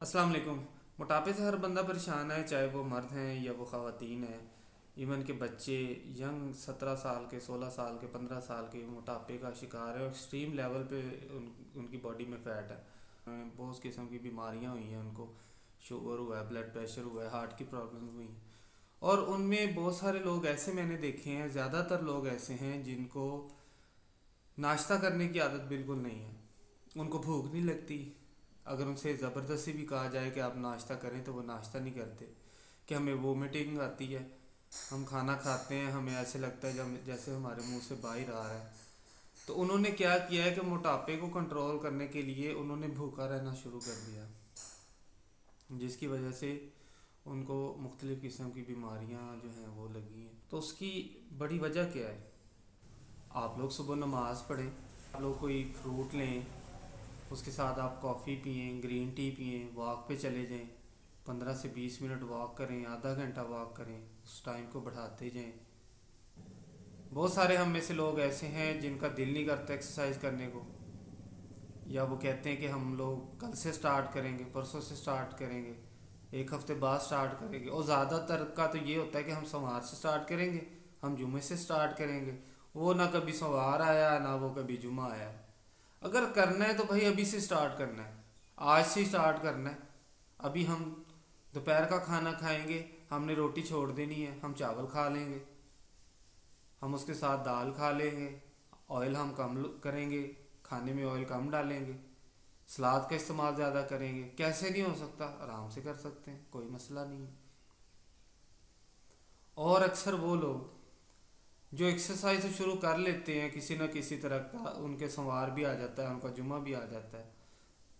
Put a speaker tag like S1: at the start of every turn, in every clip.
S1: अस्सलाम वालेकुम। मोटापे से हर बंदा परेशान है, चाहे वो मर्द हैं या वो ख़वातीन हैं। इवन के बच्चे यंग 17 साल के, 16 साल के, 15 साल के मोटापे का शिकार है और एक्सट्रीम लेवल पे उनकी बॉडी में फ़ैट है। बहुत किस्म की बीमारियां हुई हैं उनको। शुगर हुआ है, ब्लड प्रेशर हुआ है, हार्ट की प्रॉब्लम हुई हैं। और उनमें बहुत सारे लोग ऐसे मैंने देखे हैं, ज़्यादातर लोग ऐसे हैं जिनको नाश्ता करने की आदत बिल्कुल नहीं है। उनको भूख नहीं लगती। अगर उनसे ज़बरदस्ती भी कहा जाए कि आप नाश्ता करें तो वो नाश्ता नहीं करते। कि हमें वोमिटिंग आती है, हम खाना खाते हैं, हमें ऐसे लगता है जब जैसे हमारे मुंह से बाहर आ रहा है। तो उन्होंने क्या किया है कि मोटापे को कंट्रोल करने के लिए उन्होंने भूखा रहना शुरू कर दिया, जिसकी वजह से उनको मुख्तलिफ़ किस्म की बीमारियां जो हैं वो लगी हैं। तो उसकी बड़ी वजह क्या है? आप लोग सुबह नमाज़ पढ़ें, आप लोग कोई फ्रूट लें, उसके साथ आप कॉफ़ी पिएं, ग्रीन टी पिएं, वॉक पे चले जाएं, 15 से 20 मिनट वॉक करें, आधा घंटा वॉक करें, उस टाइम को बढ़ाते जाएं। बहुत सारे हम में से लोग ऐसे हैं जिनका दिल नहीं करता एक्सरसाइज करने को, या वो कहते हैं कि हम लोग कल से स्टार्ट करेंगे, परसों से स्टार्ट करेंगे, एक हफ्ते बाद स्टार्ट करेंगे। और ज़्यादातर का तो ये होता है कि हम सोमवार से स्टार्ट करेंगे, हम जुमे से स्टार्ट करेंगे। वो ना कभी सोमवार आया ना वो कभी जुमा आया। अगर करना है तो भाई अभी से स्टार्ट करना है, आज से स्टार्ट करना है। अभी हम दोपहर का खाना खाएंगे, हमने रोटी छोड़ देनी है, हम चावल खा लेंगे, हम उसके साथ दाल खा लेंगे, ऑयल हम कम करेंगे, खाने में ऑयल कम डालेंगे, सलाद का इस्तेमाल ज़्यादा करेंगे। कैसे नहीं हो सकता? आराम से कर सकते हैं, कोई मसला नहीं है। और अक्सर वो लोग जो एक्सरसाइज शुरू कर लेते हैं किसी न किसी तरह का, उनके सोमवार भी आ जाता है, उनका जुमा भी आ जाता है,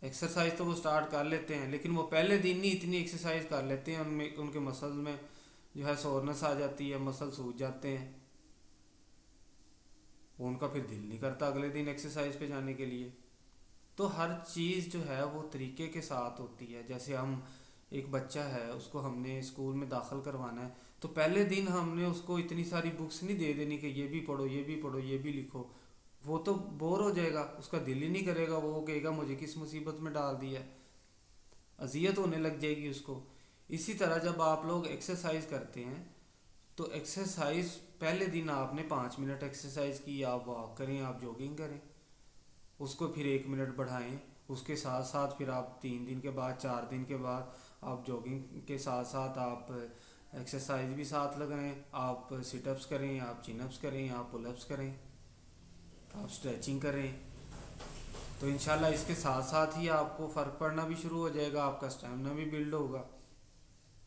S1: एक्सरसाइज तो वो स्टार्ट कर लेते हैं, लेकिन वो पहले दिन ही इतनी एक्सरसाइज कर लेते हैं, उनमें उनके मसल्स में जो है सोरनेस आ जाती है, मसल सूज जाते हैं। वो उनका फिर दिल नहीं करता अगले दिन एक्सरसाइज पे जाने के लिए। तो हर चीज़ जो है वो तरीके के साथ होती है। जैसे हम एक बच्चा है, उसको हमने स्कूल में दाखिल करवाना है, तो पहले दिन हमने उसको इतनी सारी बुक्स नहीं दे देनी कि ये भी पढ़ो, ये भी पढ़ो, ये भी लिखो। वो तो बोर हो जाएगा, उसका दिल ही नहीं करेगा, वो कहेगा मुझे किस मुसीबत में डाल दिया, अजियत होने लग जाएगी उसको। इसी तरह जब आप लोग एक्सरसाइज करते हैं तो एक्सरसाइज पहले दिन आपने 5 मिनट एक्सरसाइज की, आप वॉक करें, आप जॉगिंग करें, उसको फिर 1 मिनट बढ़ाएं। उसके साथ साथ फिर आप 3 दिन के बाद, 4 दिन के बाद आप जॉगिंग के साथ साथ आप एक्सरसाइज भी साथ लगाएं। आप सिटअप्स करें, आप चिनअप्स करें, आप पुलअप्स करें, आप स्ट्रेचिंग करें। तो इंशाल्लाह इसके साथ साथ ही आपको फ़र्क पड़ना भी शुरू हो जाएगा, आपका स्टेमिना भी बिल्ड होगा।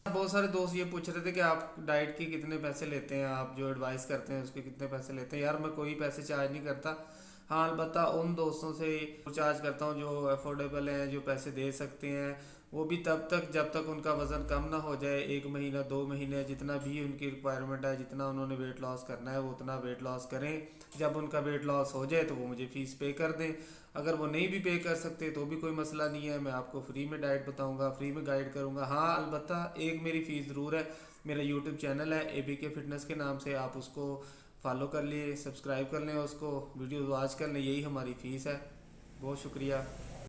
S1: बहुत सारे दोस्त ये पूछ रहे थे कि आप डाइट के कितने पैसे लेते हैं, आप जो एडवाइस करते हैं उसके कितने पैसे लेते हैं। यार मैं कोई पैसे चार्ज नहीं करता। हाँ, अलबत्ता उन दोस्तों से चार्ज करता हूँ जो अफोर्डेबल हैं, जो पैसे दे सकते हैं। वो भी तब तक जब तक उनका वज़न कम ना हो जाए, 1 महीना 2 महीने, जितना भी उनकी रिक्वायरमेंट है, जितना उन्होंने वेट लॉस करना है वो उतना वेट लॉस करें। जब उनका वेट लॉस हो जाए तो वो मुझे फ़ीस पे कर दें। अगर वो नहीं भी पे कर सकते तो भी कोई मसला नहीं है, मैं आपको फ्री में डाइट बताऊंगा, फ्री में गाइड करूंगा। हाँ, अलबत्ता एक मेरी फ़ीस ज़रूर है। मेरा यूट्यूब चैनल है ABK फिटनेस के नाम से, आप उसको फॉलो कर लिए, सब्सक्राइब कर लें, उसको वीडियो वॉच कर लें, यही हमारी फ़ीस है। बहुत शुक्रिया।